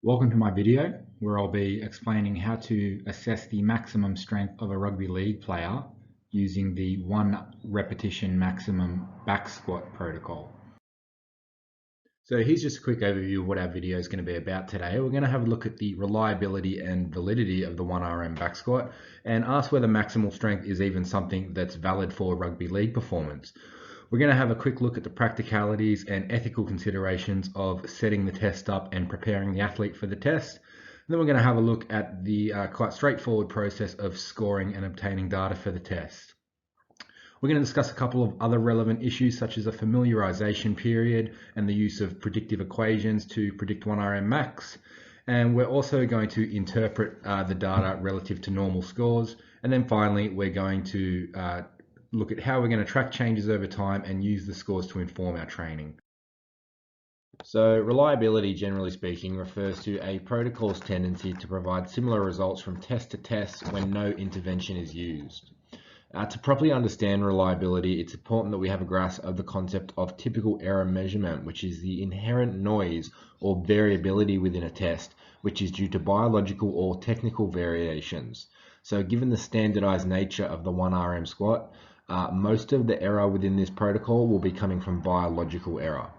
Welcome to my video where I'll be explaining how to assess the maximum strength of a rugby league player using the 1 repetition maximum back squat protocol. So here's just a quick overview of what our video is going to be about today. We're going to have a look at the reliability and validity of the 1RM back squat and ask whether maximal strength is even something that's valid for rugby league performance. We're going to have a quick look at the practicalities and ethical considerations of setting the test up and preparing the athlete for the test. And then we're going to have a look at the quite straightforward process of scoring and obtaining data for the test. We're going to discuss a couple of other relevant issues such as a familiarization period and the use of predictive equations to predict 1RM max. And we're also going to interpret the data relative to normal scores. And then finally, we're going to look at how we're going to track changes over time and use the scores to inform our training. So reliability, generally speaking, refers to a protocol's tendency to provide similar results from test to test when no intervention is used. To properly understand reliability, it's important that we have a grasp of the concept of typical error measurement, which is the inherent noise or variability within a test, which is due to biological or technical variations. So given the standardized nature of the 1RM squat, most of the error within this protocol will be coming from biological error.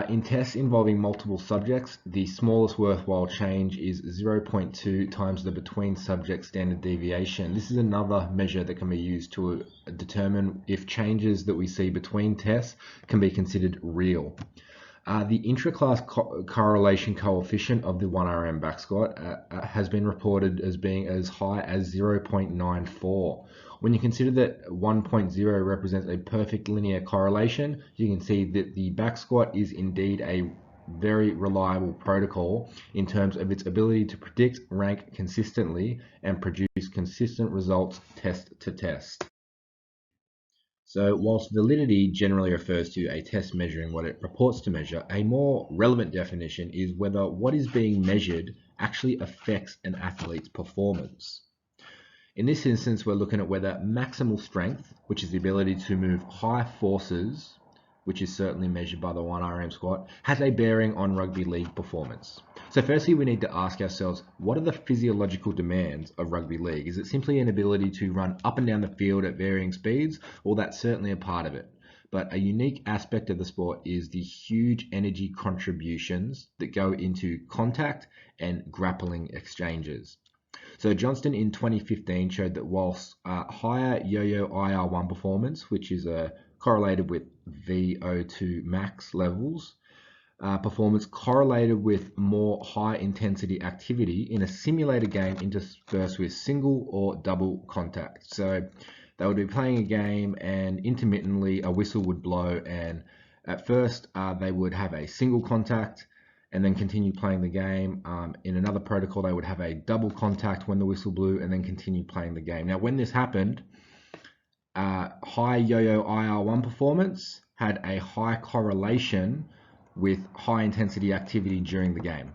In tests involving multiple subjects, the smallest worthwhile change is 0.2 times the between subject standard deviation. This is another measure that can be used to determine if changes that we see between tests can be considered real. The intra-class correlation coefficient of the 1RM back squat has been reported as being as high as 0.94. When you consider that 1.0 represents a perfect linear correlation, you can see that the back squat is indeed a very reliable protocol in terms of its ability to predict, rank consistently, and produce consistent results test to test. So whilst validity generally refers to a test measuring what it purports to measure, a more relevant definition is whether what is being measured actually affects an athlete's performance. In this instance, we're looking at whether maximal strength, which is the ability to move high forces, which is certainly measured by the 1RM squat, has a bearing on rugby league performance. So firstly, we need to ask ourselves, what are the physiological demands of rugby league? Is it simply an ability to run up and down the field at varying speeds? Well, that's certainly a part of it. But a unique aspect of the sport is the huge energy contributions that go into contact and grappling exchanges. So Johnston in 2015 showed that whilst higher yo-yo IR1 performance, which is correlated with VO2 max levels, performance correlated with more high intensity activity in a simulated game interspersed with single or double contact. So they would be playing a game and intermittently a whistle would blow, and at first they would have a single contact and then continue playing the game. In another protocol, they would have a double contact when the whistle blew and then continue playing the game. Now, when this happened, high yo-yo IR1 performance had a high correlation with high intensity activity during the game.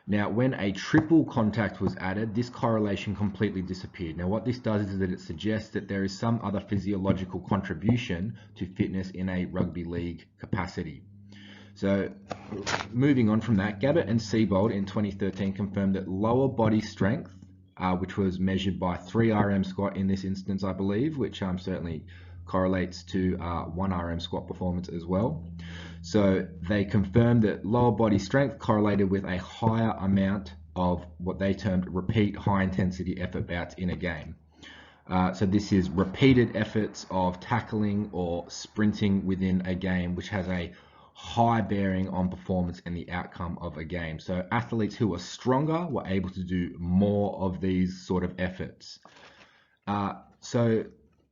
Now, when a triple contact was added, this correlation completely disappeared. Now, what this does is that it suggests that there is some other physiological contribution to fitness in a rugby league capacity. So moving on from that, Gabbett and Siebold in 2013 confirmed that lower body strength, which was measured by 3RM squat in this instance, I believe, which certainly correlates to 1RM squat performance as well. So they confirmed that lower body strength correlated with a higher amount of what they termed repeat high intensity effort bouts in a game. So this is repeated efforts of tackling or sprinting within a game, which has a high bearing on performance and the outcome of a game. So athletes who are stronger were able to do more of these sort of efforts. So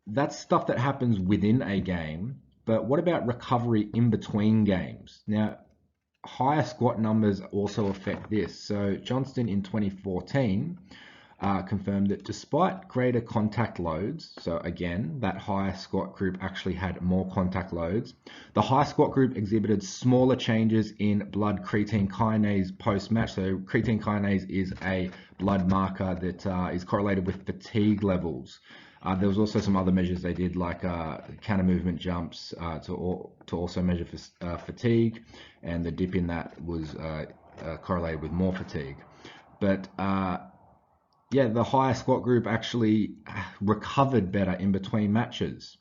that's stuff that happens within a game, but what about recovery in between games? Now, higher squat numbers also affect this. So Johnston in 2014 confirmed that despite greater contact loads, so again, that high squat group actually had more contact loads, the high squat group exhibited smaller changes in blood creatine kinase post-match. So creatine kinase is a blood marker that is correlated with fatigue levels. There was also some other measures they did, like counter movement jumps to also measure for, fatigue, and the dip in that was correlated with more fatigue. But yeah, the higher squat group actually recovered better in between matches.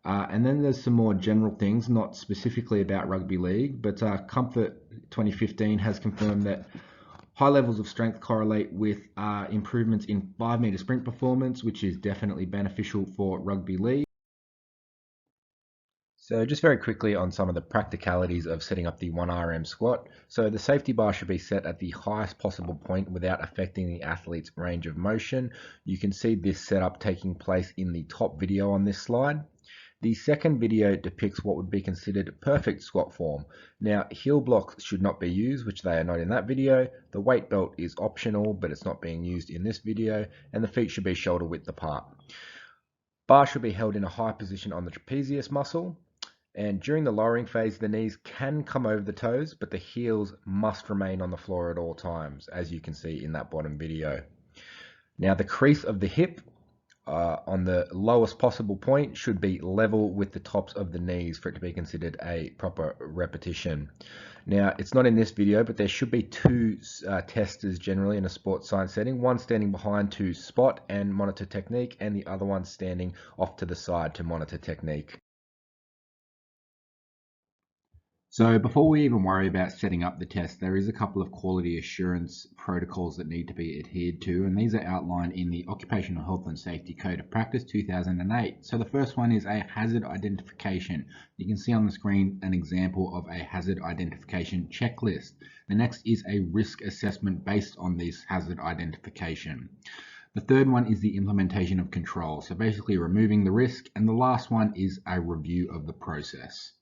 And then there's some more general things, not specifically about rugby league, but Comfort 2015 has confirmed that high levels of strength correlate with improvements in 5-meter sprint performance, which is definitely beneficial for rugby league. So just very quickly on some of the practicalities of setting up the 1RM squat. So the safety bar should be set at the highest possible point without affecting the athlete's range of motion. You can see this setup taking place in the top video on this slide. The second video depicts what would be considered perfect squat form. Now, heel blocks should not be used, which they are not in that video. The weight belt is optional, but it's not being used in this video, and the feet should be shoulder width apart. Bar should be held in a high position on the trapezius muscle. And during the lowering phase, the knees can come over the toes, but the heels must remain on the floor at all times, as you can see in that bottom video. Now, the crease of the hip on the lowest possible point should be level with the tops of the knees for it to be considered a proper repetition. Now, it's not in this video, but there should be two testers generally in a sports science setting, one standing behind to spot and monitor technique, and the other one standing off to the side to monitor technique. So before we even worry about setting up the test, there is a couple of quality assurance protocols that need to be adhered to, and these are outlined in the Occupational Health and Safety Code of Practice 2008. So the first one is a hazard identification. You can see on the screen an example of a hazard identification checklist. The next is a risk assessment based on this hazard identification. The third one is the implementation of control, so basically removing the risk, and the last one is a review of the process.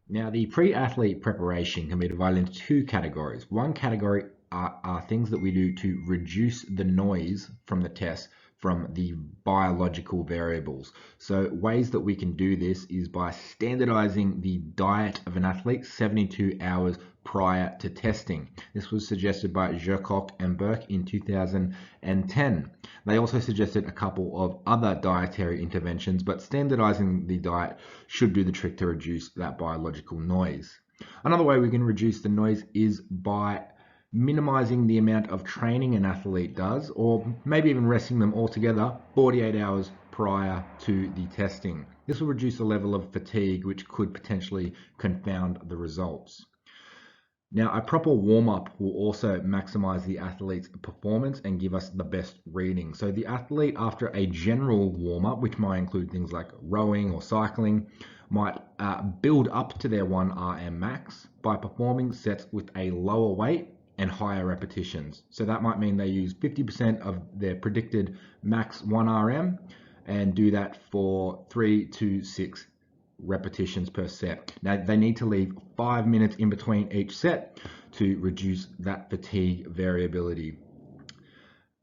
Now, the pre-athlete preparation can be divided into two categories. One category are things that we do to reduce the noise from the test from the biological variables. So ways that we can do this is by standardizing the diet of an athlete 72 hours prior to testing. This was suggested by Jurkock and Burke in 2010. They also suggested a couple of other dietary interventions, but standardizing the diet should do the trick to reduce that biological noise. Another way we can reduce the noise is by minimizing the amount of training an athlete does, or maybe even resting them altogether 48 hours prior to the testing. This will reduce the level of fatigue, which could potentially confound the results. Now, a proper warm-up will also maximize the athlete's performance and give us the best reading. So the athlete, after a general warm-up, which might include things like rowing or cycling, might build up to their 1RM max by performing sets with a lower weight and higher repetitions. So that might mean they use 50% of their predicted max 1RM and do that for 3 to 6 repetitions per set. Now they need to leave 5 minutes in between each set to reduce that fatigue variability.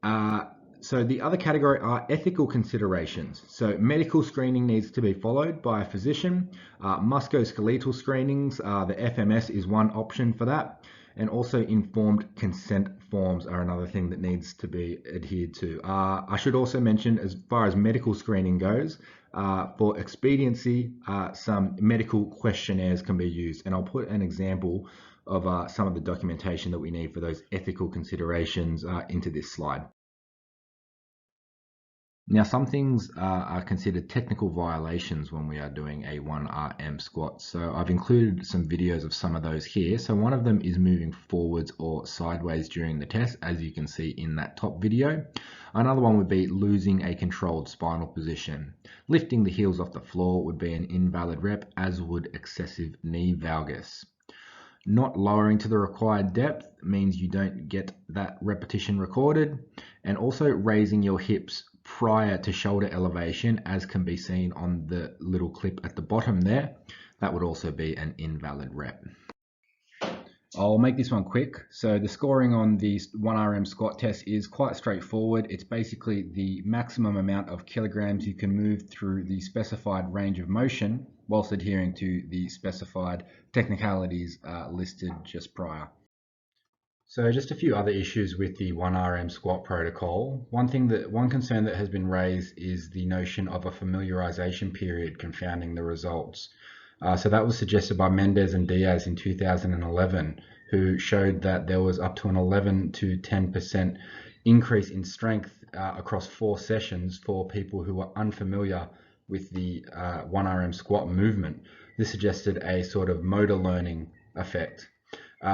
So the other category are ethical considerations. So medical screening needs to be followed by a physician. Musculoskeletal screenings, the FMS is one option for that. And also informed consent forms are another thing that needs to be adhered to. I should also mention, as far as medical screening goes, for expediency, some medical questionnaires can be used. And I'll put an example of some of the documentation that we need for those ethical considerations into this slide. Now, some things are considered technical violations when we are doing a 1RM squat. So I've included some videos of some of those here. So one of them is moving forwards or sideways during the test, as you can see in that top video. Another one would be losing a controlled spinal position. Lifting the heels off the floor would be an invalid rep, as would excessive knee valgus. Not lowering to the required depth means you don't get that repetition recorded, and also raising your hips prior to shoulder elevation, as can be seen on the little clip at the bottom there. That would also be an invalid rep. I'll make this one quick. So the scoring on the 1RM squat test is quite straightforward. It's basically the maximum amount of kilograms you can move through the specified range of motion whilst adhering to the specified technicalities listed just prior. So just a few other issues with the 1RM squat protocol. One concern that has been raised is the notion of a familiarization period confounding the results. So that was suggested by Mendez and Diaz in 2011, who showed that there was up to an 11 to 10% increase in strength across 4 sessions for people who were unfamiliar with the 1RM squat movement. This suggested a sort of motor learning effect.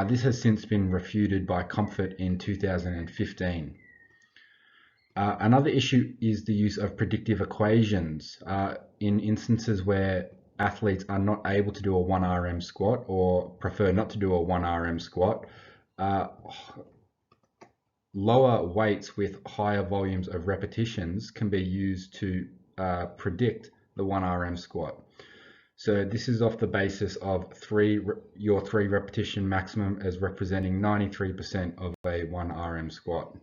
This has since been refuted by Comfort in 2015. Another issue is the use of predictive equations in instances where athletes are not able to do a 1RM squat or prefer not to do a 1RM squat. Lower weights with higher volumes of repetitions can be used to predict the 1RM squat. So this is off the basis of your 3 repetition maximum as representing 93% of a 1RM squat.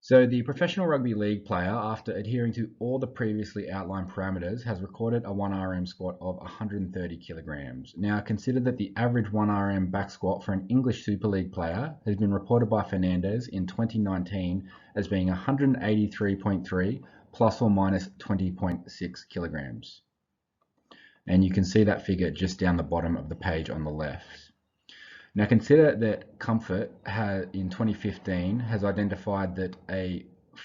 So the professional rugby league player, after adhering to all the previously outlined parameters, has recorded a 1RM squat of 130 kilograms. Now consider that the average 1RM back squat for an English Super League player has been reported by Fernandez in 2019 as being 183.3 plus or minus 20.6 kilograms. And you can see that figure just down the bottom of the page on the left. Now consider that Comfort in 2015 has identified that a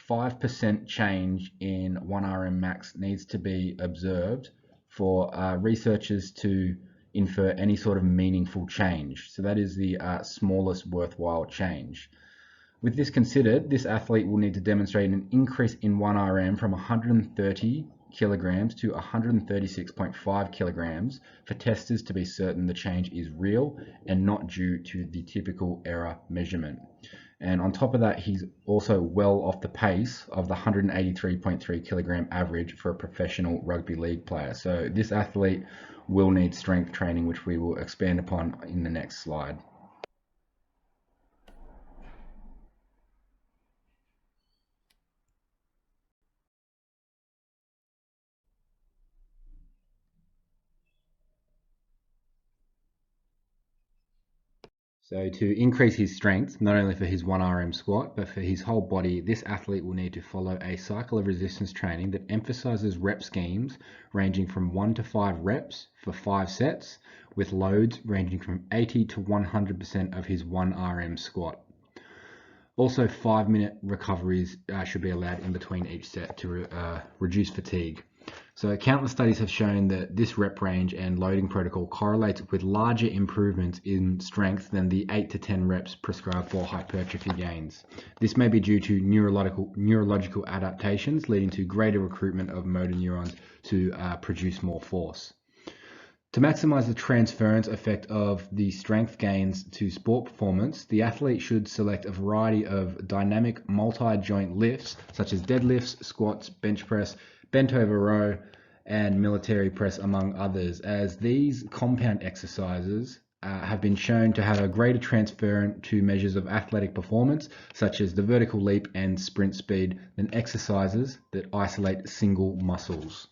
5% change in 1RM max needs to be observed for researchers to infer any sort of meaningful change. So that is the smallest worthwhile change. With this considered, this athlete will need to demonstrate an increase in 1RM from 130 kilograms to 136.5 kilograms for testers to be certain the change is real and not due to the typical error measurement. And on top of that, he's also well off the pace of the 183.3 kilogram average for a professional rugby league player. So this athlete will need strength training, which we will expand upon in the next slide. So to increase his strength, not only for his 1RM squat, but for his whole body, this athlete will need to follow a cycle of resistance training that emphasizes rep schemes ranging from 1 to 5 reps for 5 sets, with loads ranging from 80 to 100% of his 1RM squat. Also, 5-minute recoveries should be allowed in between each set to reduce fatigue. So countless studies have shown that this rep range and loading protocol correlates with larger improvements in strength than the 8 to 10 reps prescribed for hypertrophy gains. This may be due to neurological adaptations leading to greater recruitment of motor neurons to produce more force. To maximize the transference effect of the strength gains to sport performance, the athlete should select a variety of dynamic multi-joint lifts such as deadlifts, squats, bench press, bent over row, and military press, among others, as these compound exercises have been shown to have a greater transference to measures of athletic performance, such as the vertical leap and sprint speed, than exercises that isolate single muscles.